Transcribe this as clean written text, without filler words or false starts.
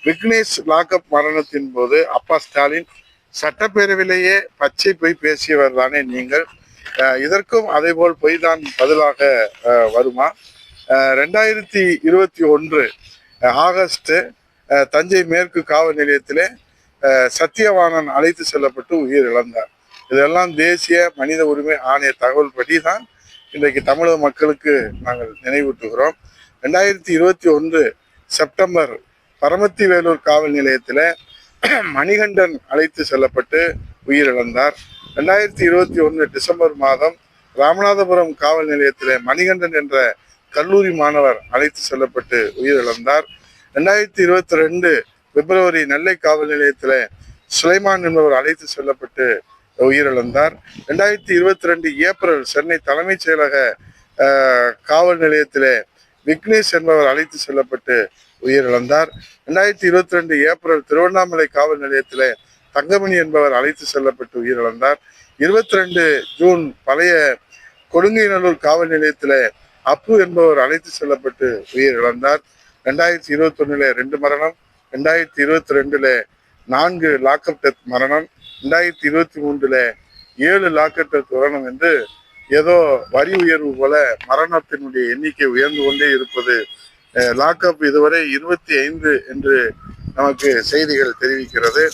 Vignesh lockup மரணத்தின் போது அப்பா ஸ்டாலின் சட்டப்பேரவையிலேயே பச்சை பொய் பேசியவர் தானே நீங்கள். இதற்கும் அதே போல் பொய் தான் பதிலாக வருமா? 2021 ஆகஸ்ட் தஞ்சை மேற்கு காவல் நிலையத்திலே சத்தியவாணன் அழைத்து செல்லப்பட்டு உயிர் இழந்தார். இதெல்லாம் தேசிய மனித உரிமை ஆணைய தகவல் படி தான் இன்றைக்கு தமிழக மக்களுக்கு நாங்கள் நினைவூட்டுகிறோம். 2021 செப்டம்பர் பரமத்தி வேலூர் காவல் நிலையத்தில் மணிகண்டன் அழைத்து செல்லப்பட்டு உயிரிழந்தார். 2021 டிசம்பர் மாதம் ராமநாதபுரம் காவல் நிலையத்தில் மணிகண்டன் என்ற கல்லூரி மாணவர் அழைத்து செல்லப்பட்டு உயிரிழந்தார். 2022 பிப்ரவரி நெல்லை காவல் நிலையத்தில் சுலைமான் என்பவர் அழைத்து செல்லப்பட்டு உயிரிழந்தார். 2022 ஏப்ரல் சென்னை தலைமைச் செயலக காவல் நிலையத்தில் விக்னேஷ் என்பவர் அழைத்து செல்லப்பட்டு உயிரிழந்தார். 2022 ஏப்ரல் திருவண்ணாமலை காவல் நிலையத்தில் தங்கமணி என்பவர் அழைத்து செல்லப்பட்டு உயிரிழந்தார். 22 ஜூன் பழைய கொடுங்கைநல்லூர் காவல் நிலையத்தில் அப்பு என்பவர் அழைத்து செல்லப்பட்டு உயிரிழந்தார். 2021 2 மரணம், 2022 4 லாக்அப் டெத் மரணம், 2023 7 லாக்அப் டெத் மரணம் என்று ஏதோ வரி உயர்வு போல மரணத்தினுடைய எண்ணிக்கை உயர்ந்து கொண்டே இருப்பது. லாக்அப் இதுவரை 25 என்று நமக்கு செய்திகள் தெரிவிக்கிறது.